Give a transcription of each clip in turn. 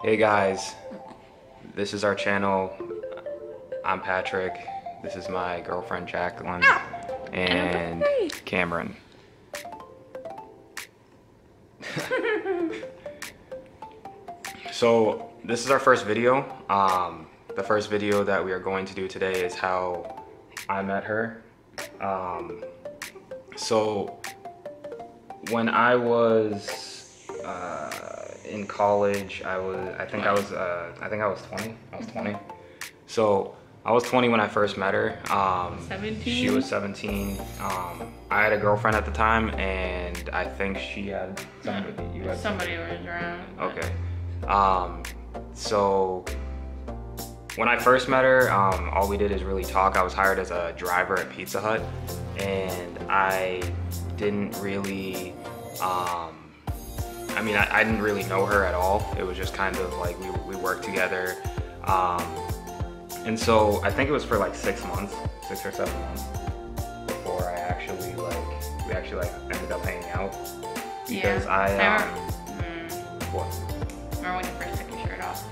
Hey guys, this is our channel. I'm Patrick. This is my girlfriend Jacqueline and Cameron. So this is our first video. The first video that we are going to do today is how I met her. So when I was in college, I think I was 20. I was 20. So I was 20 when I first met her. 17? She was 17. I had a girlfriend at the time, and I think she had somebody. You had somebody was around. Okay. So when I first met her, all we did is really talk. I was hired as a driver at Pizza Hut, and I didn't really, I didn't really know her at all. It was just kind of like we worked together. And so I think it was for like 6 months, 6 or 7 months before we actually ended up hanging out. Because what? Remember when you first took your shirt off?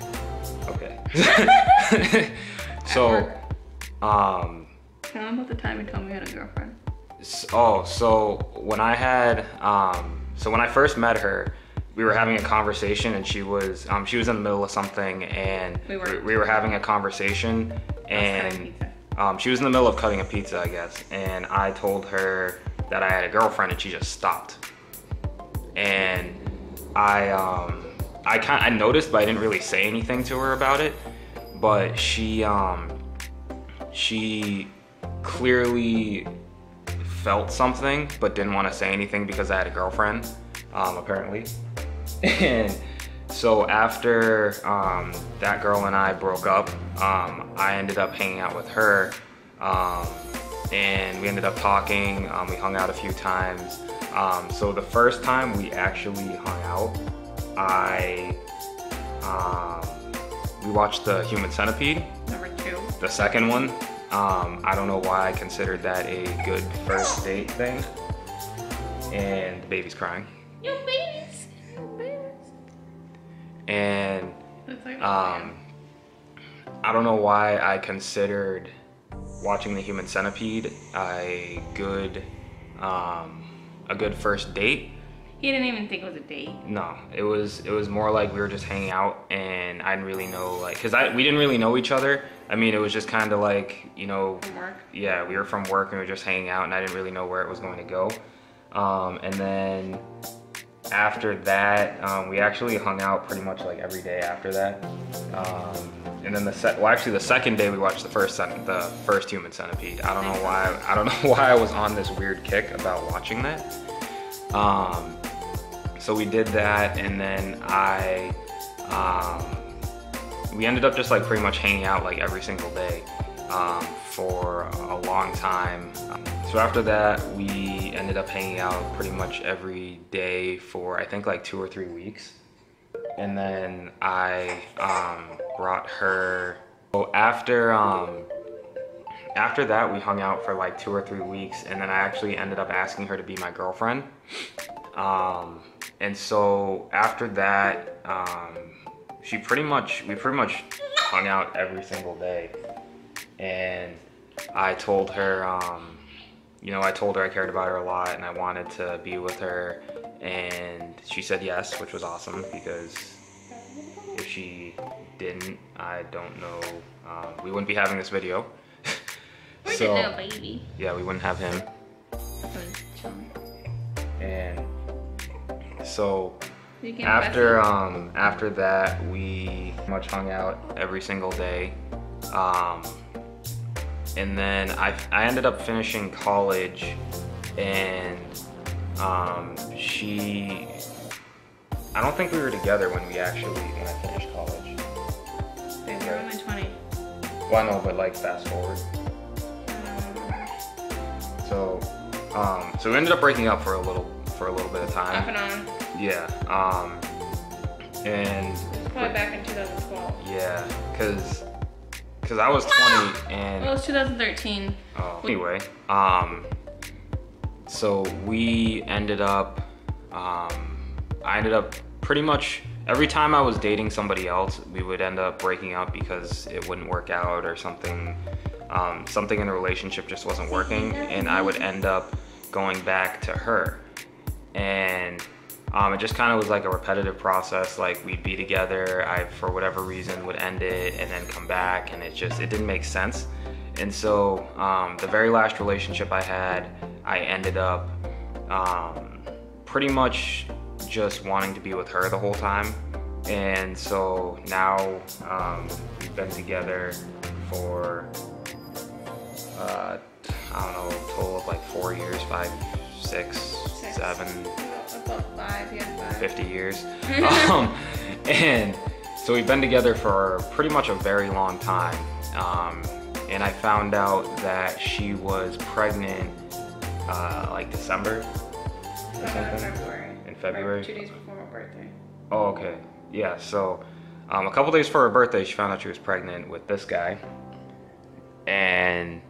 Okay. So, Tell them about the time you told me you had a girlfriend. So when I first met her, we were having a conversation, and she was in the middle of something, and we were having a conversation, and she was in the middle of cutting a pizza, I guess, and I told her that I had a girlfriend, and she just stopped. And I noticed, but I didn't really say anything to her about it. But she clearly felt something, but didn't want to say anything because I had a girlfriend, apparently. And so after that girl and I broke up, I ended up hanging out with her, and we ended up talking. We hung out a few times. So the first time we actually hung out, we watched The Human Centipede. Number 2. The second one. I don't know why I considered that a good first date thing. And the baby's crying. Your babies. And I don't know why I considered watching The Human Centipede a good first date. He didn't even think it was a date. No, it was more like we were just hanging out, and I didn't really know, like, cause we didn't really know each other. I mean, it was just kind of like, you know, from work. Yeah, we were from work and we were just hanging out, and I didn't really know where it was going to go. And then after that, we actually hung out pretty much like every day after that. And then the second day we watched the first Human Centipede. I don't know why I was on this weird kick about watching that. So we did that, and then we ended up just like pretty much hanging out like every single day for a long time. So after that, we ended up hanging out pretty much every day for I think like 2 or 3 weeks. And then I brought her. So after that, we hung out for like 2 or 3 weeks, and then I actually ended up asking her to be my girlfriend. And so after that, we pretty much hung out every single day. And I told her, I cared about her a lot and I wanted to be with her, and she said yes, which was awesome, because if she didn't, I don't know, we wouldn't be having this video. So, no baby. Yeah, we wouldn't have him. And so after that, we pretty much hung out every single day. And then I ended up finishing college, and I don't think we were together when I finished college. They were only 20. Well, I know, but like fast forward. So we ended up breaking up for a little bit of time. Off and on. Yeah. And probably back in 2012. Yeah, cause I was 20 and. Well, it was 2013. Oh. Anyway, so we ended up. I ended up pretty much every time I was dating somebody else, we would end up breaking up because it wouldn't work out or something. Something in the relationship just wasn't working, and I would end up going back to her. And it just kind of was like a repetitive process. Like, we'd be together, I, for whatever reason, would end it and then come back, and it didn't make sense. And so the very last relationship I had, I ended up pretty much just wanting to be with her the whole time. And so now we've been together for I don't know, a total of like 4 years, 5, 6, 7, About 5, yeah, 5. 50 years. And so we've been together for pretty much a very long time. And I found out that she was pregnant like December or something? February. In February? Right, 2 days before my birthday. Oh, okay. Yeah, so a couple days before her birthday, she found out she was pregnant with this guy. And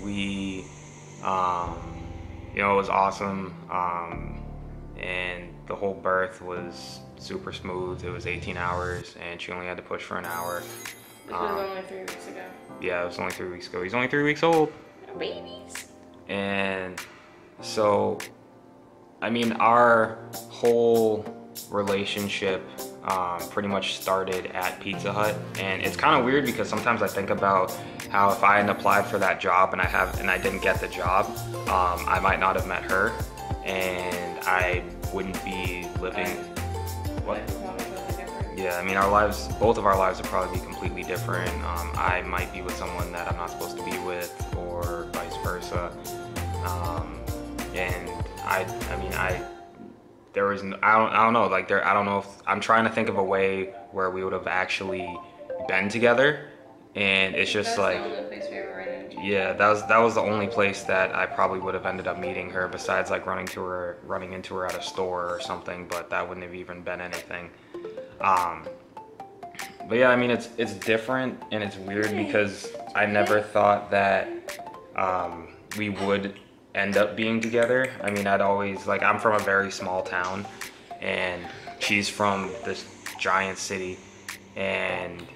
we, you know, it was awesome. And the whole birth was super smooth. It was 18 hours, and she only had to push for an hour. This was only 3 weeks ago. Yeah, it was only 3 weeks ago. He's only 3 weeks old. Babies. And so, I mean, our whole relationship pretty much started at Pizza Hut. And it's kind of weird because sometimes I think about how if I had applied for that job and I didn't get the job, I might not have met her, and I wouldn't be living. What? Yeah, I mean, both of our lives would probably be completely different. I might be with someone that I'm not supposed to be with, or vice versa. And I don't know, like I don't know if, I'm trying to think of a way where we would have actually been together, and it's just like, the only place we ever ran into. yeah, that was the only place that I probably would have ended up meeting her, besides like running into her at a store or something, but that wouldn't have even been anything. But yeah, I mean, it's different and it's weird because I never thought that we would end up being together. I mean, I'm from a very small town, and she's from this giant city, and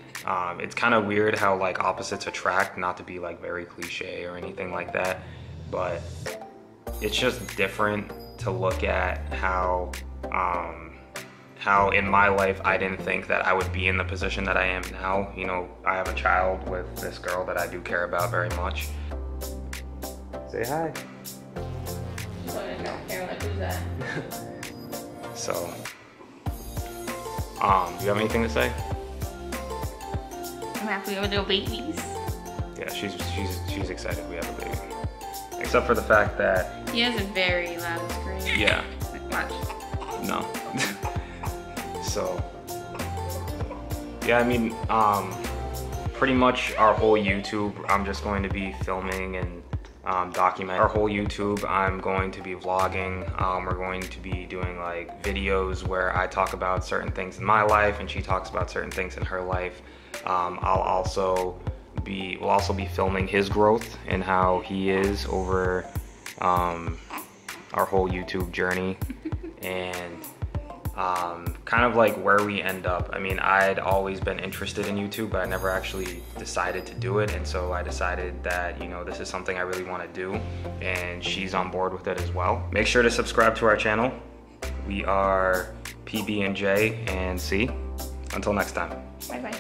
it's kind of weird how like opposites attract, not to be like very cliche or anything like that, but it's just different to look at how in my life I didn't think that I would be in the position that I am now. You know, I have a child with this girl that I do care about very much. Say hi. She's like, I don't care, like, who's that? So, do you have anything to say? I'm happy with little babies. Yeah, she's excited we have a baby. Except for the fact that He has a very loud scream. yeah, Like, watch. no. So, yeah, I mean, pretty much our whole YouTube, I'm just going to be filming and document our whole YouTube. I'm going to be vlogging. We're going to be doing like videos where I talk about certain things in my life and she talks about certain things in her life. We'll also be filming his growth and how he is over our whole YouTube journey, and kind of like where we end up. I mean, I'd always been interested in YouTube, but I never actually decided to do it. And so I decided that, you know, this is something I really want to do, and she's on board with it as well. Make sure to subscribe to our channel. We are PB&J and C. Until next time. Bye-bye.